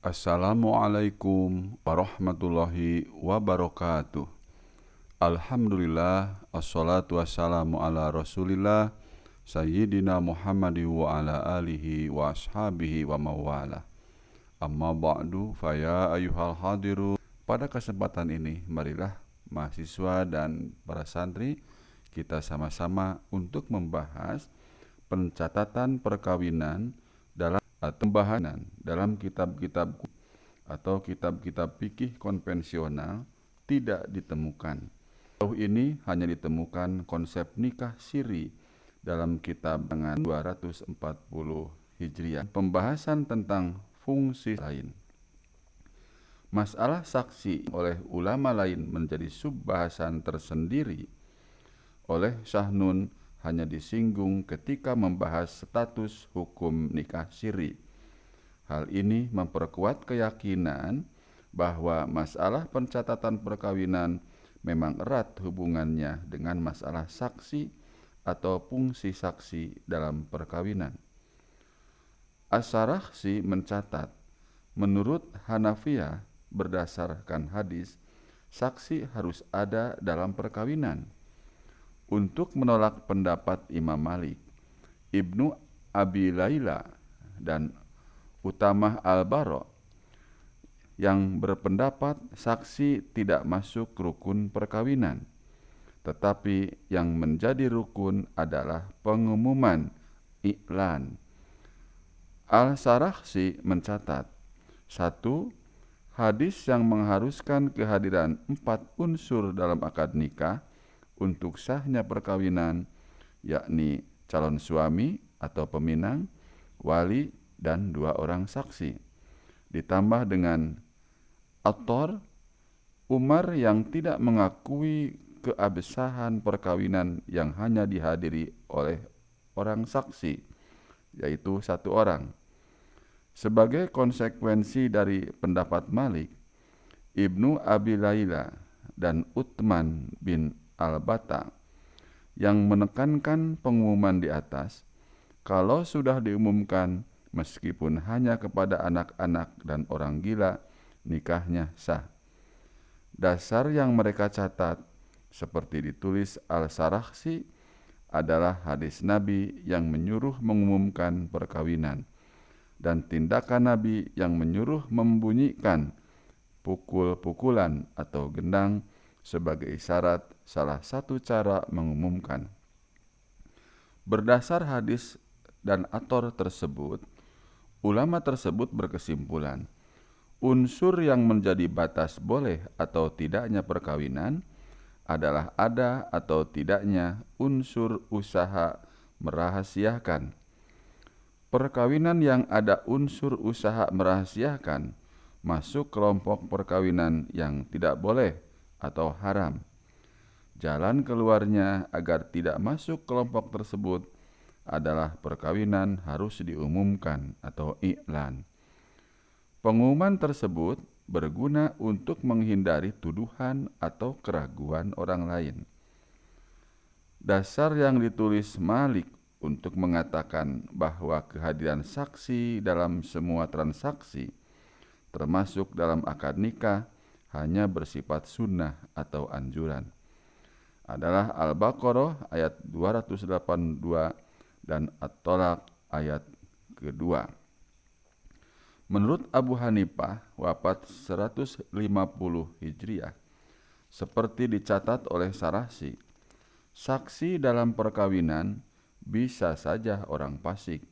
Assalamualaikum warahmatullahi wabarakatuh. Alhamdulillah, assalatu wassalamu ala rasulillah Sayyidina Muhammadi wa ala alihi wa ashabihi wa mawala. Amma ba'du, faya ayuhal hadiru. Pada kesempatan ini, marilah mahasiswa dan para santri kita sama-sama untuk membahas pencatatan perkawinan dalam pembahasan dalam kitab-kitab atau kitab-kitab fikih konvensional tidak ditemukan. Sejauh ini hanya ditemukan konsep nikah siri dalam kitab dengan 240 Hijriah. Pembahasan tentang fungsi lain. Masalah saksi oleh ulama lain menjadi subbahasan tersendiri. Oleh Syahnun hanya disinggung ketika membahas status hukum nikah siri. Hal ini memperkuat keyakinan bahwa masalah pencatatan perkawinan memang erat hubungannya dengan masalah saksi atau fungsi saksi dalam perkawinan. As-Sarakhsi mencatat, menurut Hanafiyah berdasarkan hadis, saksi harus ada dalam perkawinan. Untuk menolak pendapat Imam Malik, Ibnu Abi Layla, dan Utamah Al-Bara yang berpendapat saksi tidak masuk rukun perkawinan, tetapi yang menjadi rukun adalah pengumuman, iklan. Al-Sarakhsi mencatat, 1. Hadis yang mengharuskan kehadiran 4 unsur dalam akad nikah untuk sahnya perkawinan, yakni calon suami atau peminang, wali, dan 2 orang saksi. Ditambah dengan autor Umar yang tidak mengakui keabsahan perkawinan yang hanya dihadiri oleh orang saksi, yaitu 1 orang. Sebagai konsekuensi dari pendapat Malik, Ibnu Abi Layla dan Uthman bin Al-Bata yang menekankan pengumuman di atas, kalau sudah diumumkan meskipun hanya kepada anak-anak dan orang gila, nikahnya sah. Dasar yang mereka catat, seperti ditulis Al-Sarakhsi, adalah hadis Nabi yang menyuruh mengumumkan perkawinan dan tindakan Nabi yang menyuruh membunyikan pukul-pukulan atau gendang sebagai isyarat salah satu cara mengumumkan. Berdasar hadis dan athar tersebut, ulama tersebut berkesimpulan, unsur yang menjadi batas boleh atau tidaknya perkawinan adalah ada atau tidaknya unsur usaha merahasiakan. Perkawinan yang ada unsur usaha merahasiakan masuk kelompok perkawinan yang tidak boleh atau haram. Jalan keluarnya agar tidak masuk kelompok tersebut adalah perkawinan harus diumumkan atau iklan. Pengumuman tersebut berguna untuk menghindari tuduhan atau keraguan orang lain. Dasar yang ditulis Malik untuk mengatakan bahwa kehadiran saksi dalam semua transaksi, termasuk dalam akad nikah, hanya bersifat sunnah atau anjuran, adalah Al-Baqarah ayat 282 dan At-Tolak ayat kedua. Menurut Abu Hanifah, wafat 150 Hijriah, seperti dicatat oleh Sarakhsi, saksi dalam perkawinan bisa saja orang fasik.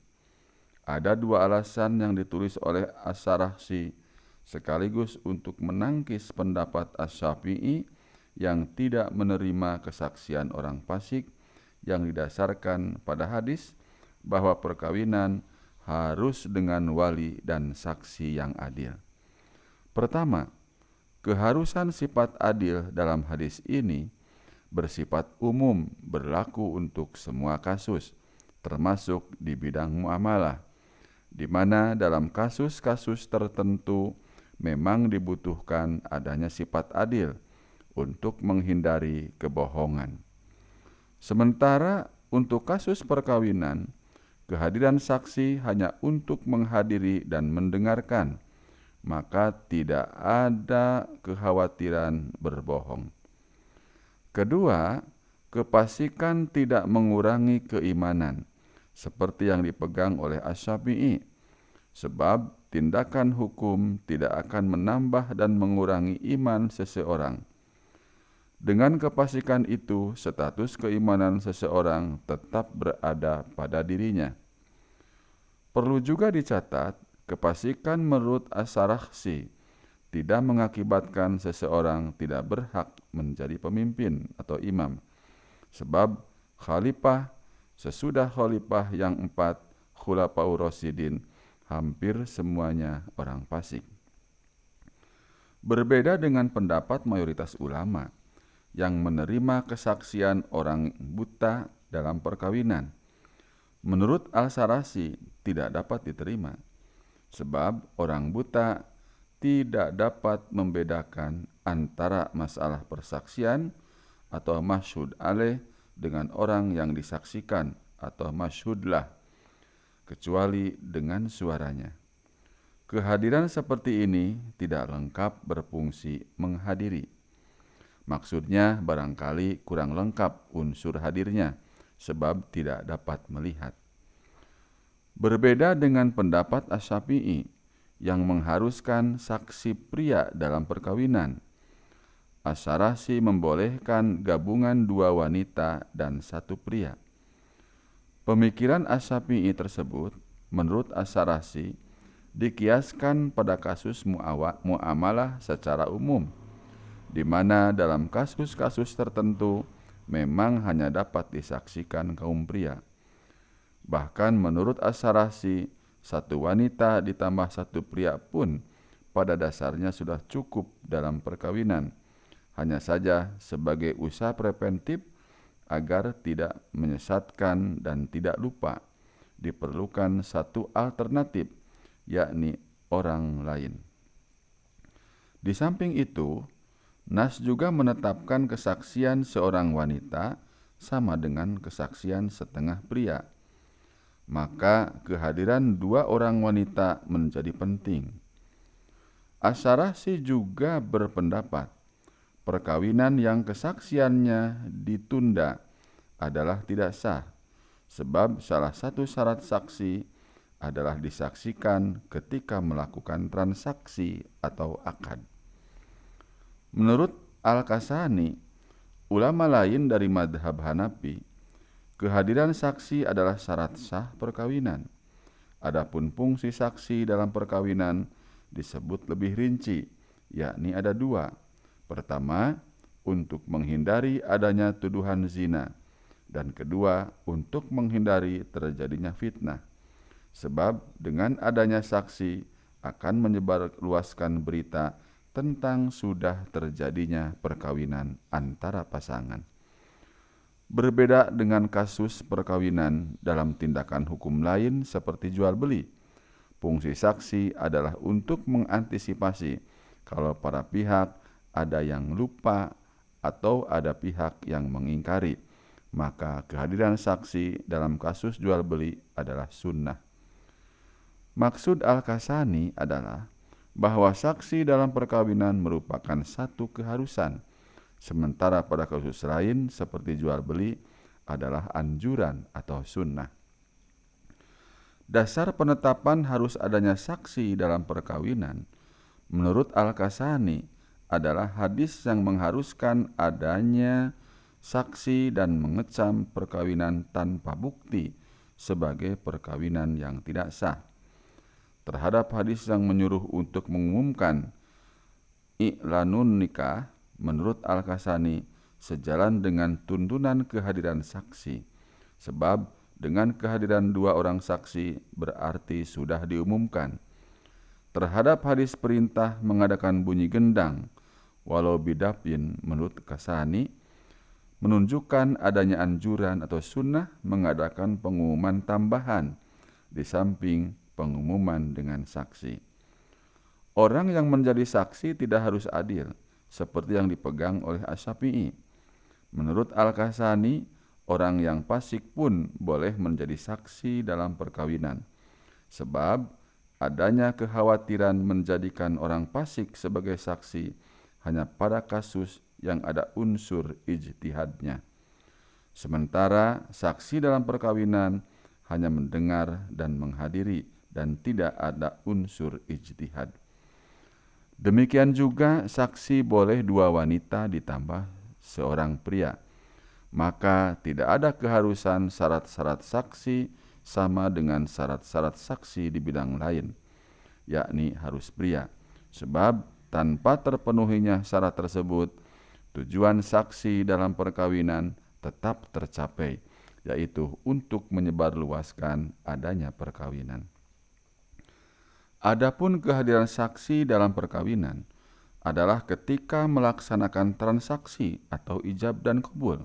Ada 2 alasan yang ditulis oleh As-Sarakhsi sekaligus untuk menangkis pendapat Asy-Syafi'i yang tidak menerima kesaksian orang fasik yang didasarkan pada hadis bahwa perkawinan harus dengan wali dan saksi yang adil. Pertama, keharusan sifat adil dalam hadis ini bersifat umum, berlaku untuk semua kasus, termasuk di bidang muamalah, di mana dalam kasus-kasus tertentu memang dibutuhkan adanya sifat adil untuk menghindari kebohongan. Sementara untuk kasus perkawinan, kehadiran saksi hanya untuk menghadiri dan mendengarkan, maka tidak ada kekhawatiran berbohong. Kedua, kepastikan tidak mengurangi keimanan, seperti yang dipegang oleh Asy-Syafi'i, sebab tindakan hukum tidak akan menambah dan mengurangi iman seseorang. Dengan kepastikan itu, status keimanan seseorang tetap berada pada dirinya. Perlu juga dicatat, kepastikan menurut As-Sarakhsi tidak mengakibatkan seseorang tidak berhak menjadi pemimpin atau imam. Sebab khalifah sesudah khalifah yang 4, Khulafaur Rasyidin, hampir semuanya orang fasik. Berbeda dengan pendapat mayoritas ulama yang menerima kesaksian orang buta dalam perkawinan. Menurut Al-Sarakhsi tidak dapat diterima, sebab orang buta tidak dapat membedakan antara masalah persaksian atau masyhud alaih dengan orang yang disaksikan atau masyhudlah, kecuali dengan suaranya. Kehadiran seperti ini tidak lengkap berfungsi menghadiri. Maksudnya barangkali kurang lengkap unsur hadirnya, sebab tidak dapat melihat. Berbeda dengan pendapat Asy-Syafi'i yang mengharuskan saksi pria dalam perkawinan. Asy-Sarakhsi membolehkan gabungan 2 wanita dan 1 pria. Pemikiran Asy-Syafi'i tersebut, menurut Asy-Sarakhsi, dikiaskan pada kasus muamalah secara umum, di mana dalam kasus-kasus tertentu memang hanya dapat disaksikan kaum pria. Bahkan menurut Asy-Sarakhsi, 1 wanita ditambah 1 pria pun pada dasarnya sudah cukup dalam perkawinan, hanya saja sebagai usaha preventif agar tidak menyesatkan dan tidak lupa, diperlukan 1 alternatif, yakni orang lain. Di samping itu, Nas juga menetapkan kesaksian seorang wanita sama dengan kesaksian setengah pria. Maka kehadiran 2 orang wanita menjadi penting. Asy-Sarakhsi juga berpendapat perkawinan yang kesaksiannya ditunda adalah tidak sah, sebab salah satu syarat saksi adalah disaksikan ketika melakukan transaksi atau akad. Menurut Al-Kasani, ulama lain dari madhab Hanafi, kehadiran saksi adalah syarat sah perkawinan. Adapun fungsi saksi dalam perkawinan disebut lebih rinci, yakni ada 2. Pertama, untuk menghindari adanya tuduhan zina, dan kedua, untuk menghindari terjadinya fitnah. Sebab dengan adanya saksi akan menyebarluaskan berita tentang sudah terjadinya perkawinan antara pasangan. Berbeda dengan kasus perkawinan dalam tindakan hukum lain seperti jual beli, fungsi saksi adalah untuk mengantisipasi kalau para pihak ada yang lupa atau ada pihak yang mengingkari, maka kehadiran saksi dalam kasus jual beli adalah sunnah. Maksud Al-Kasani adalah bahwa saksi dalam perkawinan merupakan satu keharusan, sementara pada kasus lain seperti jual beli adalah anjuran atau sunnah. Dasar penetapan harus adanya saksi dalam perkawinan, menurut Al-Kasani, adalah hadis yang mengharuskan adanya saksi dan mengecam perkawinan tanpa bukti sebagai perkawinan yang tidak sah. Terhadap hadis yang menyuruh untuk mengumumkan i'lanun nikah, menurut Al-Kasani, sejalan dengan tuntunan kehadiran saksi, sebab dengan kehadiran 2 orang saksi berarti sudah diumumkan. Terhadap hadis perintah mengadakan bunyi gendang walau bidafin, menurut Kasani, menunjukkan adanya anjuran atau sunnah mengadakan pengumuman tambahan di samping pengumuman dengan saksi. Orang yang menjadi saksi tidak harus adil, seperti yang dipegang oleh Asy-Syafi'i. Menurut Al-Kasani, orang yang fasik pun boleh menjadi saksi dalam perkawinan, sebab adanya kekhawatiran menjadikan orang fasik sebagai saksi hanya pada kasus yang ada unsur ijtihadnya. Sementara saksi dalam perkawinan hanya mendengar dan menghadiri dan tidak ada unsur ijtihad. Demikian juga saksi boleh 2 wanita ditambah seorang pria. Maka tidak ada keharusan syarat-syarat saksi sama dengan syarat-syarat saksi di bidang lain, yakni harus pria. Sebab tanpa terpenuhinya syarat tersebut, tujuan saksi dalam perkawinan tetap tercapai, yaitu untuk menyebarluaskan adanya perkawinan. Adapun kehadiran saksi dalam perkawinan adalah ketika melaksanakan transaksi atau ijab dan qabul.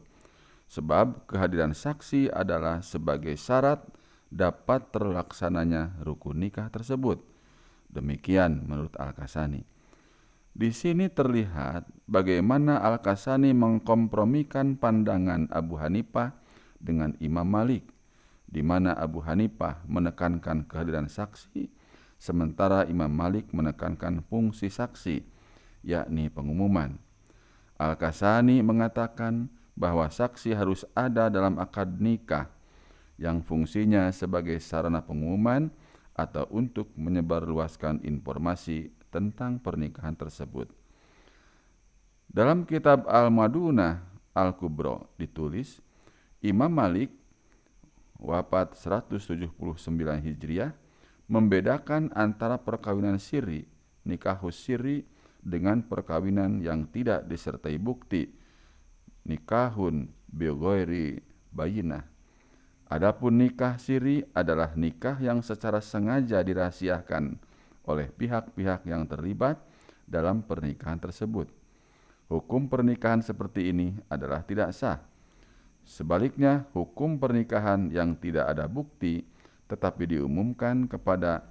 Sebab kehadiran saksi adalah sebagai syarat dapat terlaksananya rukun nikah tersebut. Demikian menurut Al-Kasani. Di sini terlihat bagaimana Al-Kasani mengkompromikan pandangan Abu Hanifah dengan Imam Malik, di mana Abu Hanifah menekankan kehadiran saksi, sementara Imam Malik menekankan fungsi saksi, yakni pengumuman. Al-Kasani mengatakan bahwa saksi harus ada dalam akad nikah yang fungsinya sebagai sarana pengumuman atau untuk menyebarluaskan informasi tentang pernikahan tersebut. Dalam kitab Al-Madunah Al-Kubro ditulis, Imam Malik wafat 179 Hijriah membedakan antara perkawinan sirri, nikahus sirri, dengan perkawinan yang tidak disertai bukti, nikahun bighairi bayinah. Adapun nikah siri adalah nikah yang secara sengaja dirahasiakan oleh pihak-pihak yang terlibat dalam pernikahan tersebut. Hukum pernikahan seperti ini adalah tidak sah. Sebaliknya, hukum pernikahan yang tidak ada bukti tetapi diumumkan kepada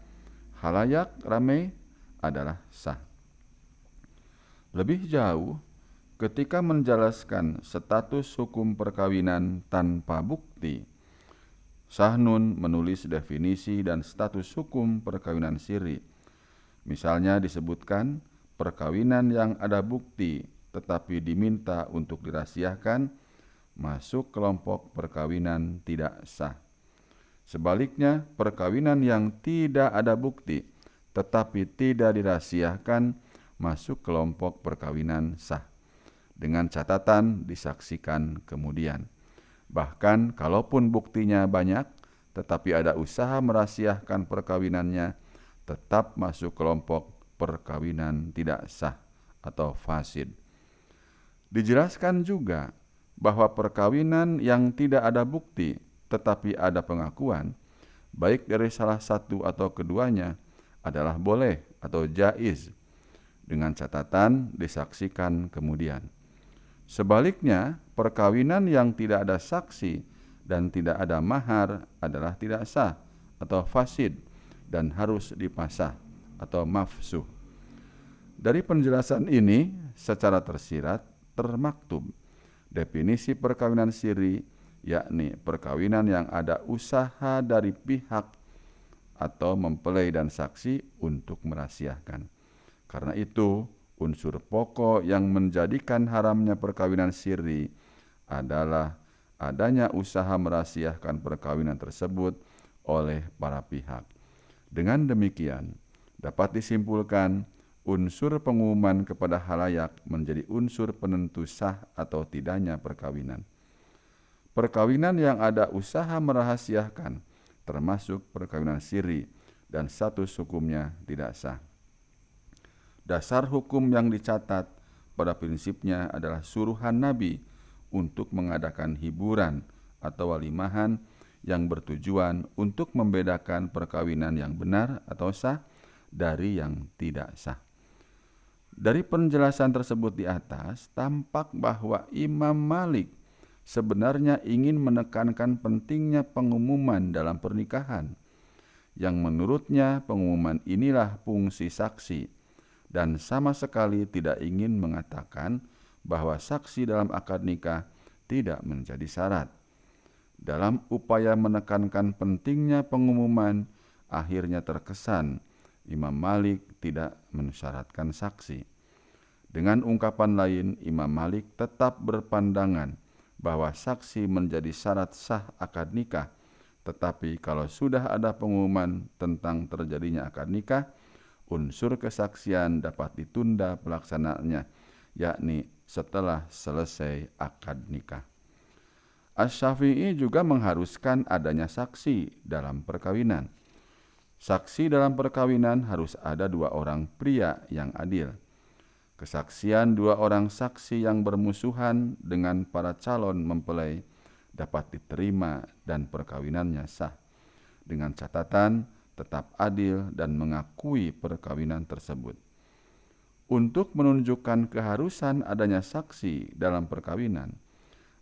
khalayak ramai adalah sah. Lebih jauh, ketika menjelaskan status hukum perkawinan tanpa bukti, Sahnun menulis definisi dan status hukum perkawinan siri. Misalnya disebutkan perkawinan yang ada bukti tetapi diminta untuk dirahasiakan masuk kelompok perkawinan tidak sah. Sebaliknya, perkawinan yang tidak ada bukti tetapi tidak dirahasiakan masuk kelompok perkawinan sah, dengan catatan disaksikan kemudian. Bahkan kalaupun buktinya banyak tetapi ada usaha merahasiakan perkawinannya, tetap masuk kelompok perkawinan tidak sah atau fasid. Dijelaskan juga bahwa perkawinan yang tidak ada bukti tetapi ada pengakuan, baik dari salah satu atau keduanya, adalah boleh atau jaiz, dengan catatan disaksikan kemudian. Sebaliknya, perkawinan yang tidak ada saksi dan tidak ada mahar adalah tidak sah atau fasid dan harus dipasah atau mafsuh. Dari penjelasan ini secara tersirat termaktub definisi perkawinan siri, yakni perkawinan yang ada usaha dari pihak atau mempelai dan saksi untuk merahasiakan. Karena itu, unsur pokok yang menjadikan haramnya perkawinan siri adalah adanya usaha merahasiakan perkawinan tersebut oleh para pihak. Dengan demikian, dapat disimpulkan unsur pengumuman kepada khalayak menjadi unsur penentu sah atau tidaknya perkawinan. Perkawinan yang ada usaha merahasiakan termasuk perkawinan siri dan status hukumnya tidak sah. Dasar hukum yang dicatat pada prinsipnya adalah suruhan Nabi untuk mengadakan hiburan atau walimahan yang bertujuan untuk membedakan perkawinan yang benar atau sah dari yang tidak sah. Dari penjelasan tersebut di atas, tampak bahwa Imam Malik sebenarnya ingin menekankan pentingnya pengumuman dalam pernikahan, yang menurutnya pengumuman inilah fungsi saksi, dan sama sekali tidak ingin mengatakan bahwa saksi dalam akad nikah tidak menjadi syarat. Dalam upaya menekankan pentingnya pengumuman, akhirnya terkesan Imam Malik tidak mensyaratkan saksi. Dengan ungkapan lain, Imam Malik tetap berpandangan bahwa saksi menjadi syarat sah akad nikah, tetapi kalau sudah ada pengumuman tentang terjadinya akad nikah, unsur kesaksian dapat ditunda pelaksanaannya, yakni setelah selesai akad nikah. Asy-Syafi'i juga mengharuskan adanya saksi dalam perkawinan. Saksi dalam perkawinan harus ada 2 orang pria yang adil. Kesaksian 2 orang saksi yang bermusuhan dengan para calon mempelai dapat diterima dan perkawinannya sah, dengan catatan tetap adil dan mengakui perkawinan tersebut. Untuk menunjukkan keharusan adanya saksi dalam perkawinan,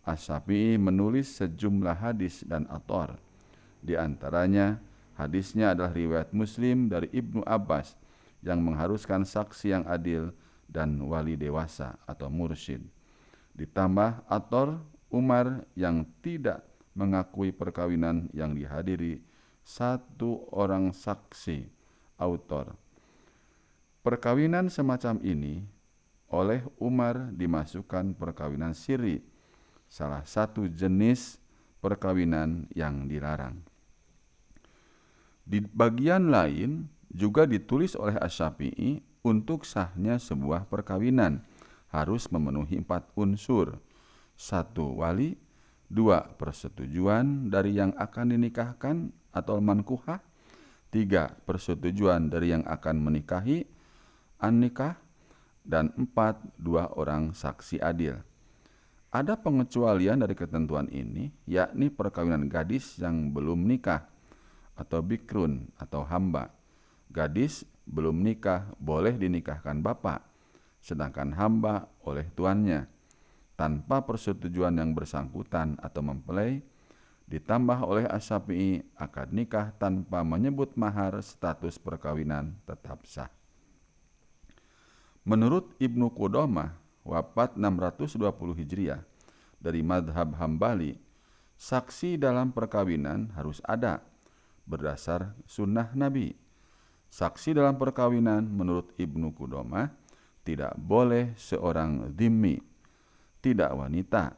Asy-Syafi'i menulis sejumlah hadis dan athar. Di antaranya, hadisnya adalah riwayat Muslim dari Ibnu Abbas yang mengharuskan saksi yang adil dan wali dewasa atau mursyid. Ditambah athar Umar yang tidak mengakui perkawinan yang dihadiri 1 orang saksi autor. Perkawinan semacam ini oleh Umar dimasukkan perkawinan siri, salah satu jenis perkawinan yang dilarang. Di bagian lain juga ditulis oleh Asy-Syafi'i, untuk sahnya sebuah perkawinan harus memenuhi 4 unsur. 1. Wali. 2. Persetujuan dari yang akan dinikahkan atau mankuhah. 3. Persetujuan dari yang akan menikahi, an-nikah. Dan 4. 2 orang saksi adil. Ada pengecualian dari ketentuan ini, yakni perkawinan gadis yang belum nikah atau bikrun atau hamba. Gadis belum nikah boleh dinikahkan bapak, sedangkan hamba oleh tuannya, tanpa persetujuan yang bersangkutan atau mempelai. Ditambah oleh Asy-Syafi'i, akad nikah tanpa menyebut mahar status perkawinan tetap sah. Menurut Ibnu Qudamah, wafat 620 Hijriah, dari madhab Hambali, saksi dalam perkawinan harus ada berdasar sunnah Nabi. Saksi dalam perkawinan menurut Ibnu Qudamah tidak boleh seorang dhimmi, tidak wanita,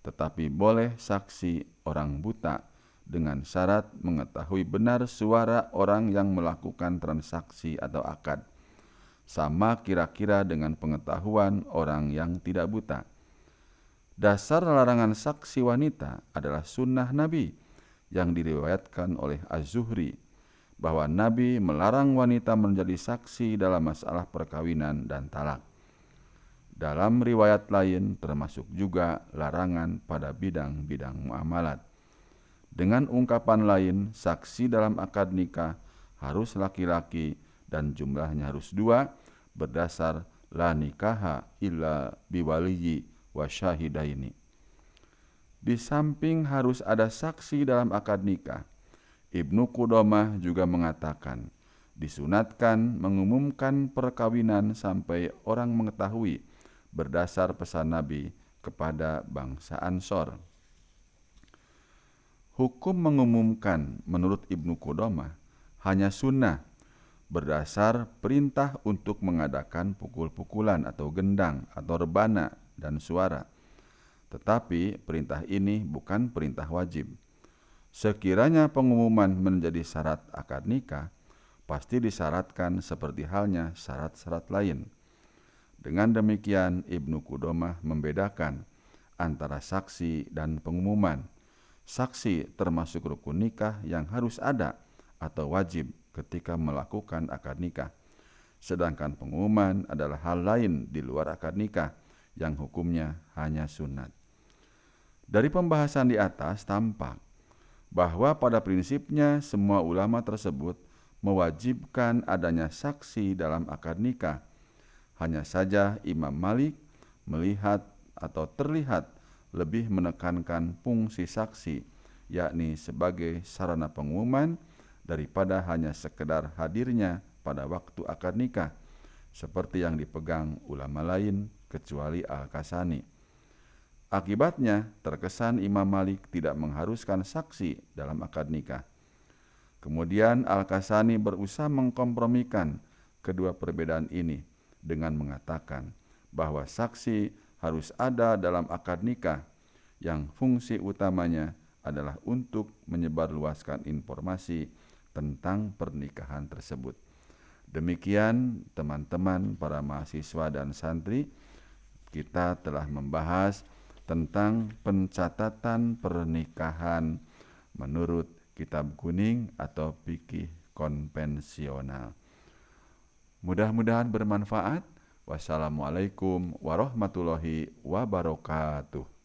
tetapi boleh saksi orang buta dengan syarat mengetahui benar suara orang yang melakukan transaksi atau akad, sama kira-kira dengan pengetahuan orang yang tidak buta. Dasar larangan saksi wanita adalah sunnah Nabi yang diriwayatkan oleh Az-Zuhri, bahwa Nabi melarang wanita menjadi saksi dalam masalah perkawinan dan talak. Dalam riwayat lain termasuk juga larangan pada bidang-bidang muamalat. Dengan ungkapan lain, saksi dalam akad nikah harus laki-laki dan jumlahnya harus 2 berdasar la nikaha illa biwaliyi wa syahidaini. Di samping harus ada saksi dalam akad nikah, Ibnu Qudamah juga mengatakan disunatkan mengumumkan perkawinan sampai orang mengetahui berdasar pesan Nabi kepada bangsa Ansor. Hukum mengumumkan menurut Ibnu Qudamah hanya sunnah berdasar perintah untuk mengadakan pukul-pukulan atau gendang atau rebana dan suara. Tetapi perintah ini bukan perintah wajib. Sekiranya pengumuman menjadi syarat akad nikah, pasti disyaratkan seperti halnya syarat-syarat lain. Dengan demikian, Ibnu Qudamah membedakan antara saksi dan pengumuman. Saksi termasuk rukun nikah yang harus ada atau wajib ketika melakukan akad nikah. Sedangkan pengumuman adalah hal lain di luar akad nikah yang hukumnya hanya sunat. Dari pembahasan di atas tampak bahwa pada prinsipnya semua ulama tersebut mewajibkan adanya saksi dalam akad nikah. Hanya saja Imam Malik melihat atau terlihat lebih menekankan fungsi saksi, yakni sebagai sarana pengumuman daripada hanya sekedar hadirnya pada waktu akad nikah, seperti yang dipegang ulama lain kecuali Al-Kasani. Akibatnya, terkesan Imam Malik tidak mengharuskan saksi dalam akad nikah. Kemudian Al-Kasani berusaha mengkompromikan kedua perbedaan ini dengan mengatakan bahwa saksi harus ada dalam akad nikah yang fungsi utamanya adalah untuk menyebarluaskan informasi tentang pernikahan tersebut. Demikian teman-teman para mahasiswa dan santri, kita telah membahas tentang pencatatan pernikahan menurut Kitab Kuning atau fikih konvensional. Mudah-mudahan bermanfaat. Wassalamualaikum warahmatullahi wabarakatuh.